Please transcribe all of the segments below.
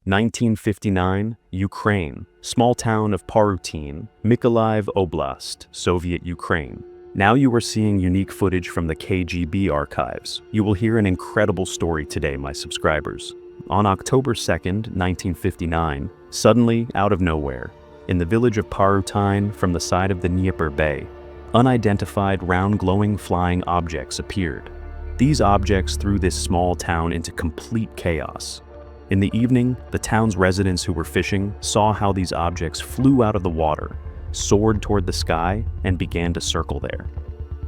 1959, Ukraine, small town of Parutyne, Mykolaiv Oblast, Soviet Ukraine. Now you are seeing unique footage from the KGB archives. You will hear an incredible story today, my subscribers. On October 2nd, 1959, suddenly, out of nowhere, in the village of Parutyne from the side of the Dnieper Bay, unidentified round glowing flying objects appeared. These objects threw this small town into complete chaos. In the evening, the town's residents who were fishing saw how these objects flew out of the water, soared toward the sky, and began to circle there.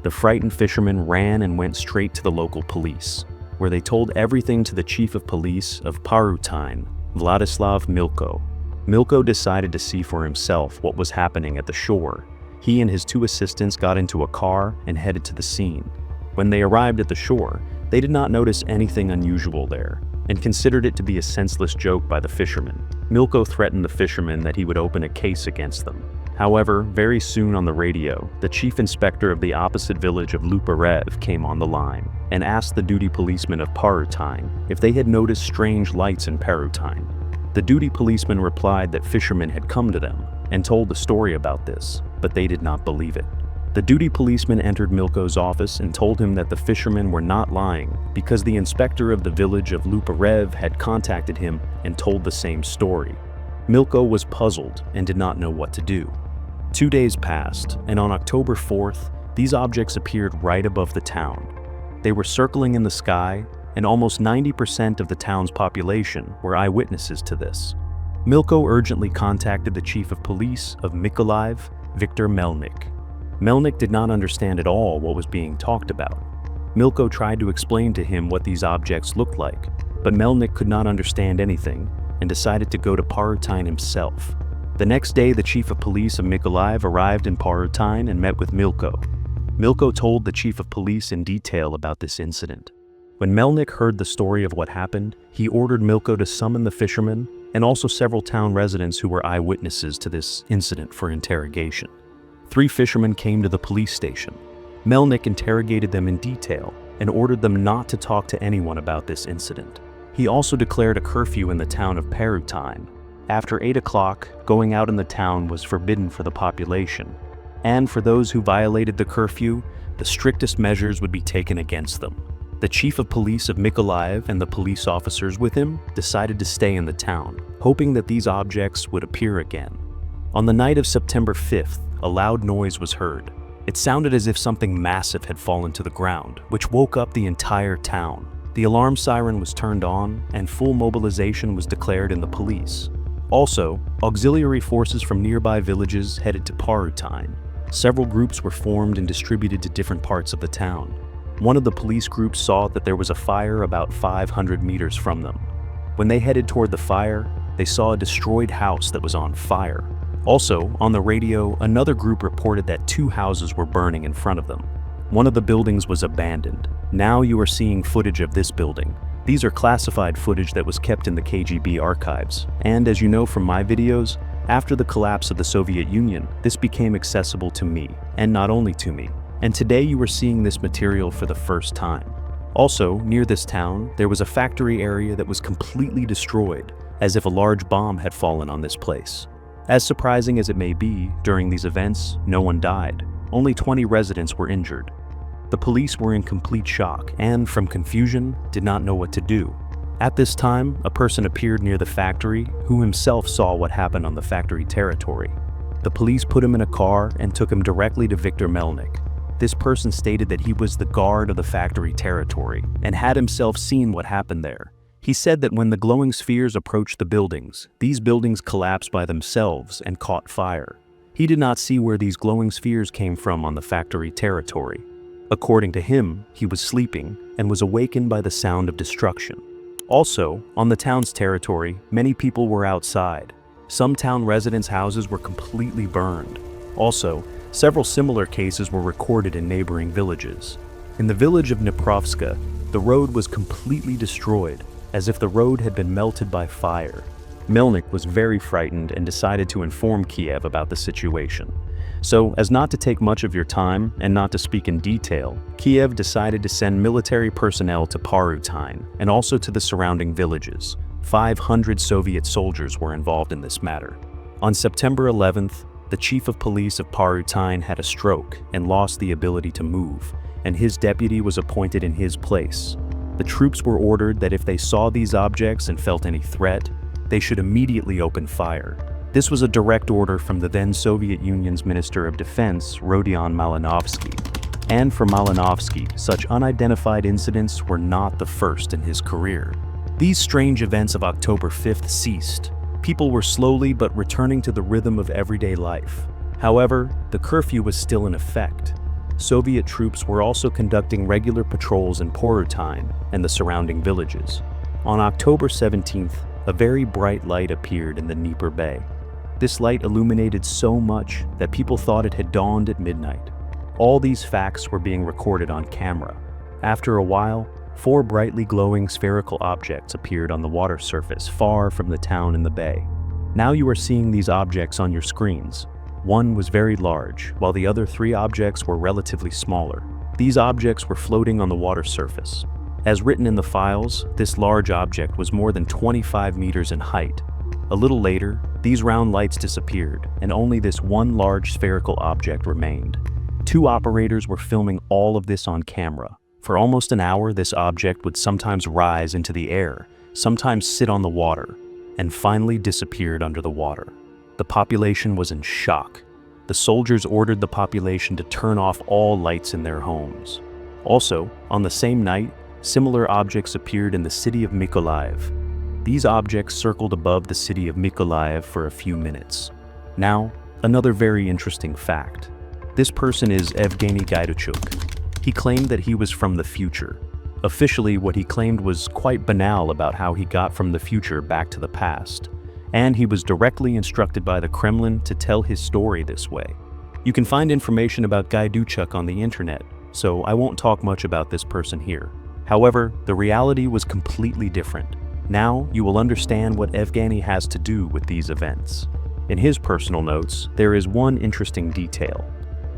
The frightened fishermen ran and went straight to the local police, where they told everything to the chief of police of Parutyne, Vladislav Milko. Milko decided to see for himself what was happening at the shore. He and his two assistants got into a car and headed to the scene. When they arrived at the shore, they did not notice anything unusual there, and considered it to be a senseless joke by the fishermen. Milko threatened the fishermen that he would open a case against them. However, very soon on the radio, the chief inspector of the opposite village of Luparev came on the line and asked the duty policeman of Parutyne if they had noticed strange lights in Parutyne. The duty policeman replied that fishermen had come to them and told the story about this, but they did not believe it. The duty policeman entered Milko's office and told him that the fishermen were not lying because the inspector of the village of Luparev had contacted him and told the same story. Milko was puzzled and did not know what to do. 2 days passed, and on October 4th, these objects appeared right above the town. They were circling in the sky, and almost 90% of the town's population were eyewitnesses to this. Milko urgently contacted the chief of police of Mykolaiv, Viktor Melnik. Melnik did not understand at all what was being talked about. Milko tried to explain to him what these objects looked like, but Melnik could not understand anything and decided to go to Parutyne himself. The next day, the chief of police of Mykolaiv arrived in Parutyne and met with Milko. Milko told the chief of police in detail about this incident. When Melnik heard the story of what happened, he ordered Milko to summon the fishermen and also several town residents who were eyewitnesses to this incident for interrogation. 3 fishermen came to the police station. Melnik interrogated them in detail and ordered them not to talk to anyone about this incident. He also declared a curfew in the town of Parutyne. After 8 o'clock, going out in the town was forbidden for the population, and for those who violated the curfew, the strictest measures would be taken against them. The chief of police of Mykolaiv and the police officers with him decided to stay in the town, hoping that these objects would appear again. On the night of September 5th, a loud noise was heard. It sounded as if something massive had fallen to the ground, which woke up the entire town. The alarm siren was turned on, and full mobilization was declared in the police. Also, auxiliary forces from nearby villages headed to Parutyne. Several groups were formed and distributed to different parts of the town. One of the police groups saw that there was a fire about 500 meters from them. When they headed toward the fire, they saw a destroyed house that was on fire. Also, on the radio, another group reported that 2 houses were burning in front of them. One of the buildings was abandoned. Now you are seeing footage of this building. These are classified footage that was kept in the KGB archives. And as you know from my videos, after the collapse of the Soviet Union, this became accessible to me, and not only to me. And today you are seeing this material for the first time. Also, near this town, there was a factory area that was completely destroyed, as if a large bomb had fallen on this place. As surprising as it may be, during these events, no one died. Only 20 residents were injured. The police were in complete shock and, from confusion, did not know what to do. At this time, a person appeared near the factory who himself saw what happened on the factory territory. The police put him in a car and took him directly to Viktor Melnik. This person stated that he was the guard of the factory territory and had himself seen what happened there. He said that when the glowing spheres approached the buildings, these buildings collapsed by themselves and caught fire. He did not see where these glowing spheres came from on the factory territory. According to him, he was sleeping and was awakened by the sound of destruction. Also, on the town's territory, many people were outside. Some town residents' houses were completely burned. Also, several similar cases were recorded in neighboring villages. In the village of Dniprovska, the road was completely destroyed, as if the road had been melted by fire. Melnik was very frightened and decided to inform Kiev about the situation. So, as not to take much of your time and not to speak in detail, Kiev decided to send military personnel to Parutyne and also to the surrounding villages. 500 Soviet soldiers were involved in this matter. On September 11th, the chief of police of Parutyne had a stroke and lost the ability to move, and his deputy was appointed in his place. The troops were ordered that if they saw these objects and felt any threat, they should immediately open fire. This was a direct order from the then Soviet Union's Minister of Defense, Rodion Malinovsky. And for Malinovsky, such unidentified incidents were not the first in his career. These strange events of October 5th ceased. People were slowly but returning to the rhythm of everyday life. However, the curfew was still in effect. Soviet troops were also conducting regular patrols in Parutyne and the surrounding villages. On October 17th, a very bright light appeared in the Dnieper Bay. This light illuminated so much that people thought it had dawned at midnight. All these facts were being recorded on camera. After a while, 4 brightly glowing spherical objects appeared on the water surface far from the town in the bay. Now you are seeing these objects on your screens. One was very large, while the other 3 objects were relatively smaller. These objects were floating on the water surface. As written in the files, this large object was more than 25 meters in height. A little later, these round lights disappeared, and only this one large spherical object remained. 2 operators were filming all of this on camera. For almost an hour, this object would sometimes rise into the air, sometimes sit on the water, and finally disappeared under the water. The population was in shock. The soldiers ordered the population to turn off all lights in their homes. Also, on the same night, similar objects appeared in the city of Mykolaiv. These objects circled above the city of Mykolaiv for a few minutes. Now, another very interesting fact. This person is Evgeny Gaiduchuk. He claimed that he was from the future. Officially, what he claimed was quite banal about how he got from the future back to the past. And he was directly instructed by the Kremlin to tell his story this way. You can find information about Gaiduchuk on the internet, so I won't talk much about this person here. However, the reality was completely different. Now you will understand what Evgeny has to do with these events. In his personal notes, there is one interesting detail.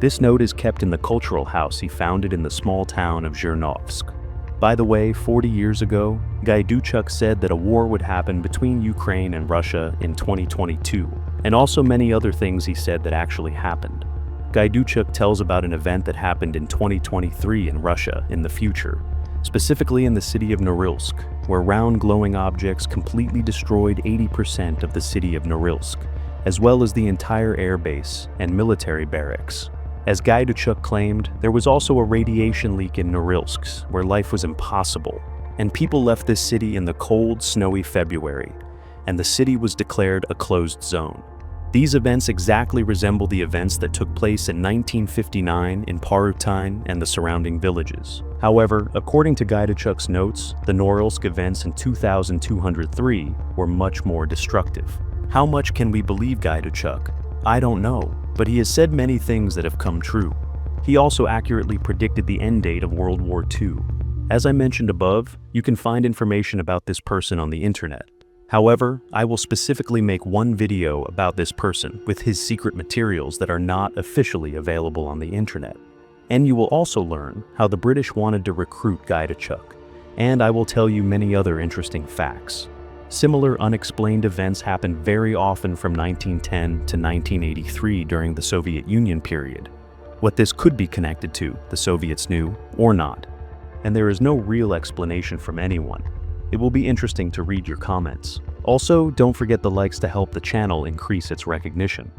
This note is kept in the cultural house he founded in the small town of Zhirnovsk. By the way, 40 years ago, Gaiduchuk said that a war would happen between Ukraine and Russia in 2022, and also many other things he said that actually happened. Gaiduchuk tells about an event that happened in 2023 in Russia in the future, specifically in the city of Norilsk, where round glowing objects completely destroyed 80% of the city of Norilsk, as well as the entire airbase and military barracks. As Gaiduchuk claimed, there was also a radiation leak in Norilsk, where life was impossible, and people left this city in the cold, snowy February, and the city was declared a closed zone. These events exactly resemble the events that took place in 1959 in Parutyne and the surrounding villages. However, according to Gaiduchuk's notes, the Norilsk events in 2203 were much more destructive. How much can we believe Gaiduchuk? I don't know, but he has said many things that have come true. He also accurately predicted the end date of World War II. As I mentioned above, you can find information about this person on the internet. However, I will specifically make one video about this person with his secret materials that are not officially available on the internet. And you will also learn how the British wanted to recruit Gaiduchuk, and I will tell you many other interesting facts. Similar unexplained events happened very often from 1910 to 1983 during the Soviet Union period. What this could be connected to, the Soviets knew, or not. And there is no real explanation from anyone. It will be interesting to read your comments. Also, don't forget the likes to help the channel increase its recognition.